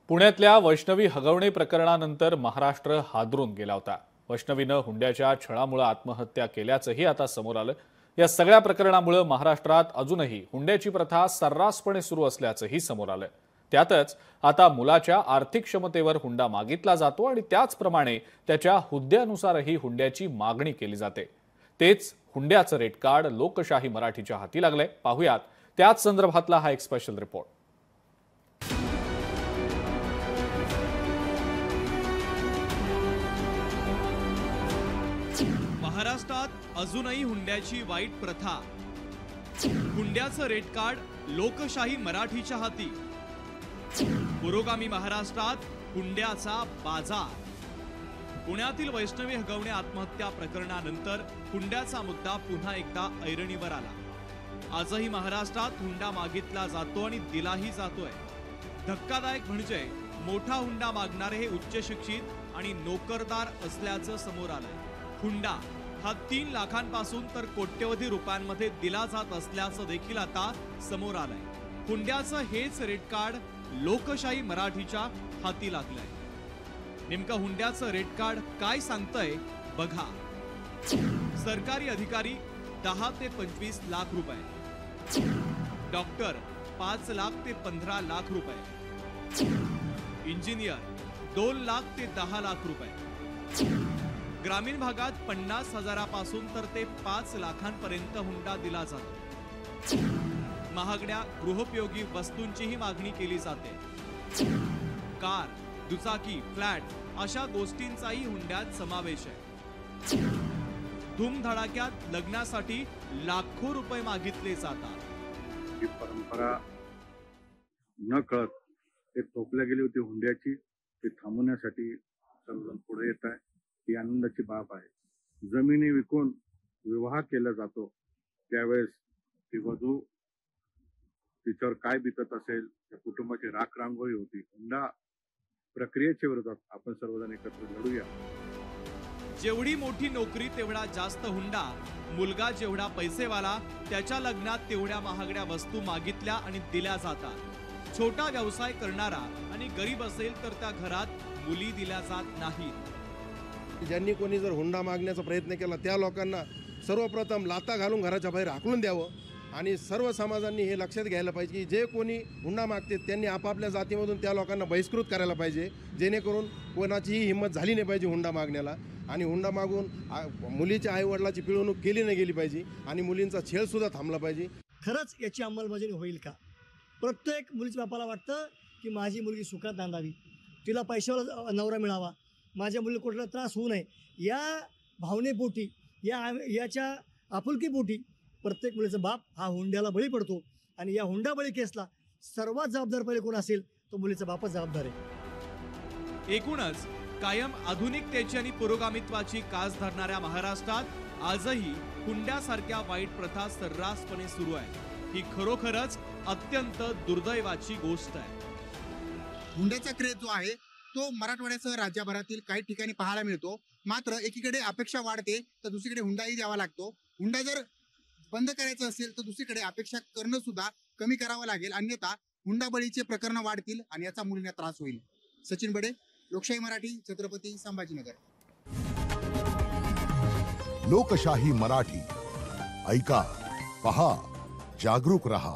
पुण्यातल्या वैष्णवी हगवणे प्रकरणानंतर महाराष्ट्र हादरून गेला होता। वैष्णवीनं हुंड्याच्या छळामुळे आत्महत्या केल्याचंही आता समोर आलं। या सगळ्या प्रकरणामुळे महाराष्ट्रात अजूनही हुंड्याची प्रथा सर्रासपणे सुरू असल्याचंही समोर आलं। त्यातच आता मुलाच्या आर्थिक क्षमतेवर हुंडा मागितला जातो आणि त्याचप्रमाणे त्याच्या हुद्द्यानुसारही हुंड्याची मागणी केली जाते। तेच हुंड्याचं रेट कार्ड लोकशाही मराठीच्या हाती लागलंय। पाहूयात त्याच संदर्भातला हा एक स्पेशल रिपोर्ट। महाराष्ट्रात अजूनही हुंड्याची वाईट प्रथा, हुंड्याचं रेट कार्ड लोकशाही मराठीच्या हाती। पुरोगामी महाराष्ट्रात हुंड्याचा बाजार। पुण्यातील वैष्णवी हगवणे आत्महत्या प्रकरणानंतर हुंड्याचा मुद्दा पुन्हा एकदा ऐरणीवर आला। आजही महाराष्ट्रात हुंडा मागितला जातो आणि दिलाही जातोय। धक्कादायक म्हणजे मोठा हुंडा मागणारे हे उच्च शिक्षित आणि नोकरदार असल्याचं समोर आलंय। हुंडा हा 3 लाखांपासून तर कोट्यवधी रुपयांमध्ये दिला जात असल्याचं देखील आता समोर आलंय। हुंड्याचं हेच रेट कार्ड लोकशाही मराठीच्या हाती लागलंय। नेमकं हुंड्याचं रेट कार्ड काय सांगतंय बघा। सरकारी अधिकारी 10 ते 25 लाख रुपये, डॉक्टर 5 लाख ते 15 लाख रुपये, इंजिनियर 2 लाख ते 10 लाख रुपये। ग्रामीण भागात 50,000 पासून तर ते 5 लाखांपर्यंत हुंडा दिला जातो। महागड्या गृहोपयोगी वस्तूंचीही मागणी केली जाते। कार, दुचाकी, फ्लॅट अशा गोष्टींचाही हुंड्यात समावेश आहे। धूमधडाक्यात लग्नासाठी लाखो रुपये मागितले जातात। ही परंपरा न कळत ते थोपल्या गेली होती हुंड्याची, ते थांबवण्यासाठी सर्वजण पुढे येत आहे। ही आनंदाची बाब आहे। जमिनी विकून विवाह केला जातो त्यावेळेस ती वधू, तिच्यावर काय बितत असेल, त्या कुटुंबाची राख रांगोळी होती। हुंडा प्रक्रियेच्या विरोधात आपण सर्वजण एकत्र लढूया। जेवढी मोठी नोकरी तेवढा जास्त हुंडा, मुलगा जेवढा पैसेवाला त्याच्या लग्नात तेवढ्या महागड्या वस्तू मागितल्या आणि दिल्या जातात। छोटा व्यवसाय करणारा आणि गरीब असेल तर त्या घरात मुली दिल्या जात नाहीत। ज्यांनी कोणी जर हुंडा मागण्याचा प्रयत्न केला त्या लोकांना सर्वप्रथम लाथा घालून घराच्या बाहेर हाकलून द्यावं आणि सर्व समाजांनी हे लक्षात घ्यायला पाहिजे की जे कोणी हुंडा मागते त्यांनी आपापल्या जातीमधून त्या लोकांना बहिष्कृत करायला पाहिजे, जेणेकरून कोणाचीही हिंमत झाली नाही पाहिजे हुंडा मागण्याला। आणि हुंडा मागून मुलीच्या आईवडिलाची पिळवणूक केली नाही गेली पाहिजे आणि मुलींचा छळसुद्धा थांबला पाहिजे। खरंच याची अंमलबजावणी होईल का? प्रत्येक मुलीच्या बापाला वाटतं की माझी मुलगी सुखात नांदावी, तिला पैशावाला नवरा मिळावा, माझ्या मुलीला कुठला त्रास होऊ नये, या भावनेपोटी याच्या आपुलकीपोटी प्रत्येक मुलीचा बाप हा हुंड्याला बळी पडतो। आणि या हुंडा बळी केसला सर्वात जबाबदार पहिले कोण असेल तो मुलीचा बापच जबाबदार आहे। एकूणच कायम आधुनिकतेची आणि पुरोगामित्वाची कास धरणाऱ्या महाराष्ट्रात आजही हुंड्यासारख्या वाईट प्रथा सर्रासपणे सुरू आहे। ही खरोखरच अत्यंत दुर्दैवाची गोष्ट आहे। हुंड्याचा क्रेज जो आहे तो मराठवाड्यासह राज्यभरातील काही ठिकाणी पाहायला मिळतो। मात्र एकीकडे अपेक्षा वाढते तर दुसरीकडे हुंडाही द्यावा लागतो। हुंडा जर बंद करायचं असेल तर दुसरीकडे अपेक्षा करणं सुद्धा कमी करावं लागेल, अन्यथा हुंडा बळीचे प्रकरण वाढतील आणि याचा मुलींना त्रास होईल। सचिन बडे, लोकशाही मराठी, छत्रपती संभाजीनगर। लोकशाही मराठी, ऐका, पहा, जागरूक रहा।